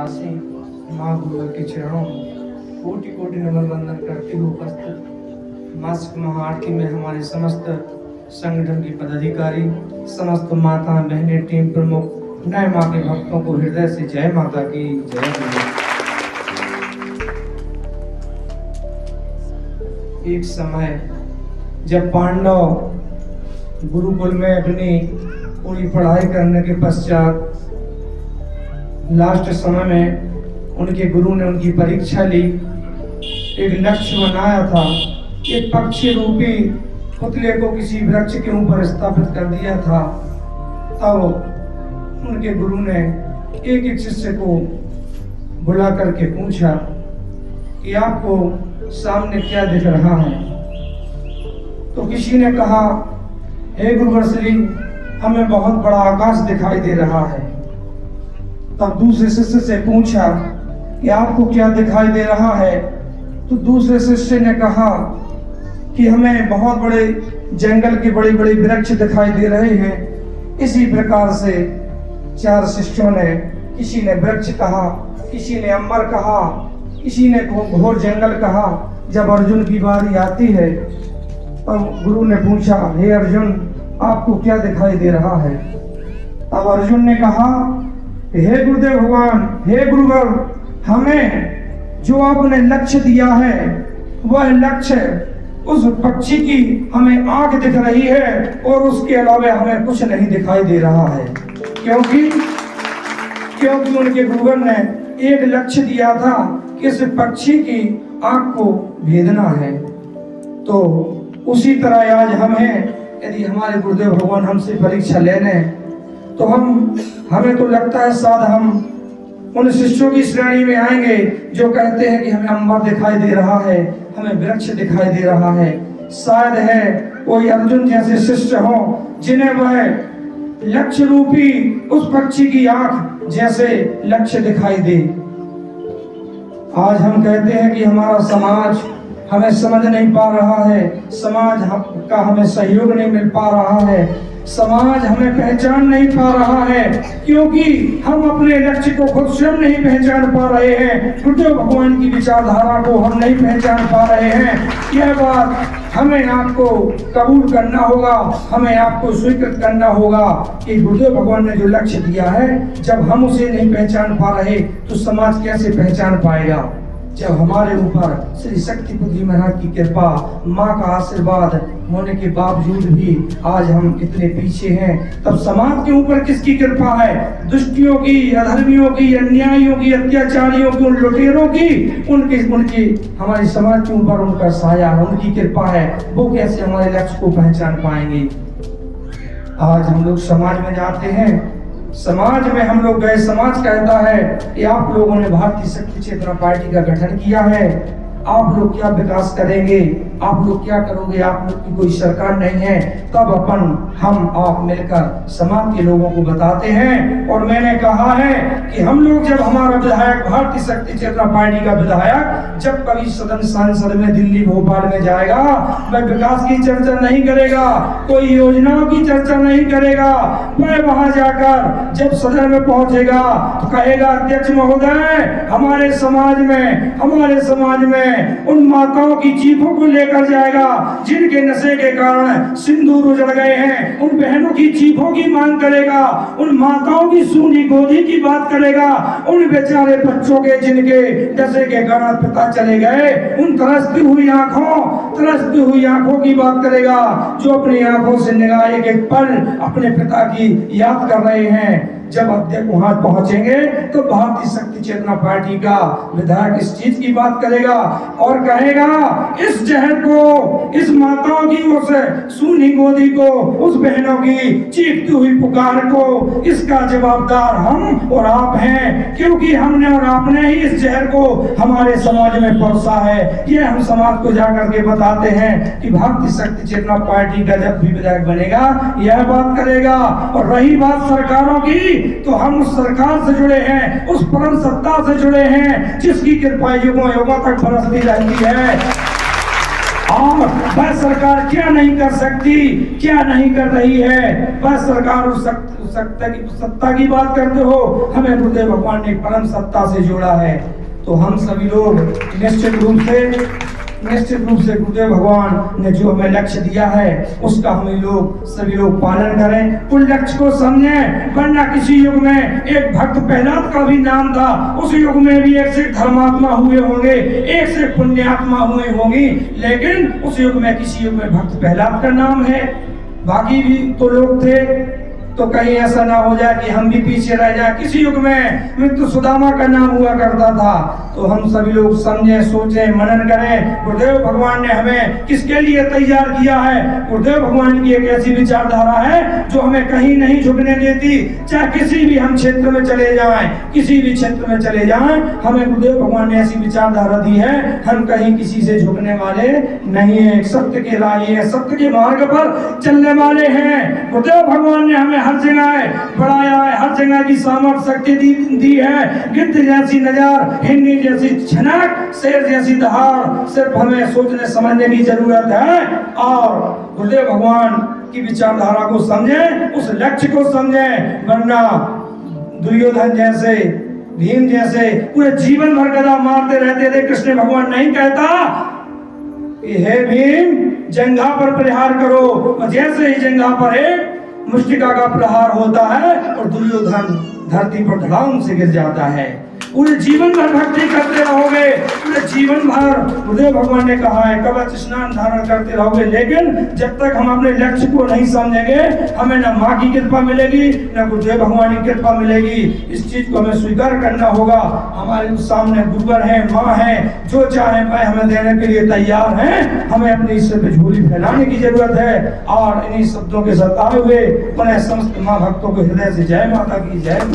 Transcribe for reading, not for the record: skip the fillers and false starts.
दासी माँ गुरु के चरणों कोटि कोटि नमन वंदन करते हुए उपस्थित मासिक महाआरती में हमारे समस्त संगठन के पदाधिकारी, समस्त माता बहनें, टीम प्रमुख, नए माँ के भक्तों को हृदय से जय माता की जय। एक समय जब पांडव गुरुकुल में अपनी पूरी पढ़ाई करने के पश्चात लास्ट समय में उनके गुरु ने उनकी परीक्षा ली, एक लक्ष्य बनाया था, एक पक्षी रूपी पुतले को किसी वृक्ष के ऊपर स्थापित कर दिया था। तब उनके गुरु ने एक एक शिष्य को बुला करके पूछा कि आपको सामने क्या दिख रहा है। तो किसी ने कहा, हे गुरुवर्षी, हमें बहुत बड़ा आकाश दिखाई दे रहा है। तब दूसरे शिष्य से पूछा कि आपको क्या दिखाई दे रहा है। तो दूसरे शिष्य ने कहा कि हमें बहुत बड़े जंगल के बड़े बड़े वृक्ष दिखाई दे रहे हैं। इसी प्रकार से चार शिष्यों ने, किसी ने वृक्ष कहा, किसी ने अंबर कहा, किसी ने घोर जंगल कहा। जब अर्जुन की बारी आती है तब गुरु ने पूछा, हे अर्जुन, आपको क्या दिखाई दे रहा है। तब अर्जुन ने कहा, हे गुरुदेव भगवान, हे गुरुवर, हमें जो आपने लक्ष्य दिया है वह लक्ष्य, उस पक्षी की हमें आंख दिख रही है और उसके अलावा हमें कुछ नहीं दिखाई दे रहा है। क्योंकि उनके गुरुवर ने एक लक्ष्य दिया था कि इस पक्षी की आंख को भेदना है। तो उसी तरह आज हमें, यदि हमारे गुरुदेव भगवान हमसे परीक्षा लेने, तो हमें तो लगता है शायद हम उन शिष्यों की श्रेणी में आएंगे जो कहते हैं कि हमें अंबर दिखाई दे रहा है, हमें वृक्ष दिखाई दे रहा है। शायद है कोई अर्जुन जैसे शिष्य हो जिन्हें वह लक्ष्य रूपी उस पक्षी की आंख जैसे लक्ष्य दिखाई दे। आज हम कहते हैं कि हमारा समाज हमें समझ नहीं पा रहा है, समाज का हमें सहयोग नहीं मिल पा रहा है, समाज हमें पहचान नहीं पा रहा है, क्योंकि हम अपने लक्ष्य को खुद स्वयं नहीं पहचान पा रहे हैं। गुरुदेव भगवान की विचारधारा को हम नहीं पहचान पा रहे हैं। यह बात हमें आपको कबूल करना होगा, हमें आपको स्वीकृत करना होगा कि गुरुदेव भगवान ने जो लक्ष्य दिया है, जब हम उसे नहीं पहचान पा रहे तो समाज कैसे पहचान पाएगा। जब हमारे ऊपर श्री शक्तिपुत्री महाराज की कृपा, माँ का आशीर्वाद होने के बावजूद भी आज हम इतने पीछे हैं, तब समाज के ऊपर किसकी कृपा है? दुष्टियों की, अधर्मियों की, अन्यायियों की, अत्याचारियों की, उन लुटेरों की, उनकी हमारे समाज के ऊपर उनका साया है, उनकी कृपा है। वो कैसे हमारे लक्ष्य को पहचान पाएंगे? आज हम लोग समाज में जाते हैं, समाज में हम लोग गए, समाज कहता है कि आप लोगों ने भारतीय शक्ति चेतना पार्टी का गठन किया है, आप लोग क्या विकास करेंगे, आप लोग क्या करोगे, आप लोग की कोई सरकार नहीं है। तब हम आप मिलकर समाज के लोगों को बताते हैं। और मैंने कहा है कि हम लोग, जब हमारा विधायक, भारतीय शक्ति चेतना पार्टी का विधायक जब कभी सदन सांसद में दिल्ली भोपाल में जाएगा, वह विकास की चर्चा नहीं करेगा, कोई योजनाओं की चर्चा नहीं करेगा। वह वहां जाकर जब सदन में पहुंचेगा तो कहेगा, अध्यक्ष महोदय, हमारे समाज में उन माताओं की चीखों को लेकर जाएगा जिनके नशे के कारण सिंदूर उजड़ गए हैं, उन बहनों की चीखों की मांग करेगा, उन माताओं की सूनी गोदी की बात करेगा, उन बेचारे बच्चों के जिनके नशे के कारण पिता चले गए, उन तरसती हुई आंखों की बात करेगा, जो अपनी आंखों से निगाह एक पल अपने पिता की याद कर रहे हैं। जब अध्यक्ष वहां पहुंचेंगे तो भारतीय शक्ति चेतना पार्टी का विधायक इस चीज की बात करेगा और कहेगा, इस जहर को, इस माताओं की उस सूनी गोदी को, उस बहनों की चीखती हुई पुकार को, इसका जवाबदार हम और आप हैं, क्योंकि हमने और आपने ही इस जहर को हमारे समाज में परोसा है। ये हम समाज को जाकर के बताते हैं कि भारतीय शक्ति चेतना पार्टी का जब भी विधायक बनेगा यह बात करेगा। और रही बात सरकारों की, तो हम उस सरकार से जुड़े हैं, उस परम सत्ता से जुड़े हैं जिसकी कृपा युगों युगों तक बरसती रहती है। और वह सरकार क्या नहीं कर सकती, क्या नहीं कर रही है। वह सरकार उस सत्ता की बात करते हो, हमें गुरुदेव भगवान ने परम सत्ता से जोड़ा है। तो हम सभी लोग निश्चित रूप से गुरुदेव भगवान ने जो हमें लक्ष्य दिया है उसका हमें सभी लोग पालन करें, उन लक्ष्य को समझें। वरना किसी युग में एक भक्त प्रहलाद का भी नाम था, उस युग में भी एक से धर्मात्मा हुए होंगे, एक से पुण्यात्मा हुए होंगी, लेकिन उस युग में किसी युग में भक्त प्रहलाद का नाम है, बाकी भी तो लोग थे। तो कहीं ऐसा ना हो जाए कि हम भी पीछे रह जाए। किसी युग में मृत्यु सुदामा का नाम हुआ करता था। तो हम सभी लोग समझें, सोचें, मनन करें, गुरुदेव भगवान ने हमें किसके लिए तैयार किया है। गुरुदेव भगवान की एक ऐसी विचारधारा है जो हमें कहीं नहीं झुकने देती। चाहे किसी भी हम क्षेत्र में चले जाएं, किसी भी क्षेत्र में चले जाएं, हमें गुरुदेव भगवान ने ऐसी विचारधारा दी है, हम कहीं किसी से झुकने वाले नहीं है। सत्य के राही है, सत्य के मार्ग पर चलने वाले हैं। गुरुदेव भगवान ने हमें हर जगह बढ़ाया है, हर जगह की सामर्थ्य शक्ति दी है। गिद्ध जैसी नजर, हिंदी जैसी झनक, शेर जैसी दहाड़, सिर्फ हमें सोचने समझने की जरूरत है और गुरुदेव भगवान की विचारधारा को समझें, उस लक्ष्य को समझें। वरना दुर्योधन जैसे, भीम जैसे पूरे जीवन भर गदा मारते रहते थे। कृष्ण भगवान नहीं कहता हे भीम जंघा पर प्रहार करो, और जैसे ही जंघा पर एक मुष्टिका का प्रहार होता है और दुर्योधन धरती पर धड़ाम से गिर जाता है। पूरे जीवन भर भक्ति करते रहोगे, पूरे जीवन भर गुरुदेव भगवान ने कहा है कवच स्नान धारण करते रहोगे, लेकिन जब तक हम अपने लक्ष्य को नहीं समझेंगे, हमें न माँ की कृपा मिलेगी, न गुरुदेव भगवान की कृपा मिलेगी। इस चीज को हमें स्वीकार करना होगा। हमारे सामने गुरुवर है, माँ है, जो चाहे वह हमें देने के लिए तैयार है। हमें अपने ईश्वर पे झोली फैलाने की जरूरत है। और इन्हीं शब्दों के साथ आए हुए उन्हें समस्त माँ भक्तों को हृदय से जय माता की जय।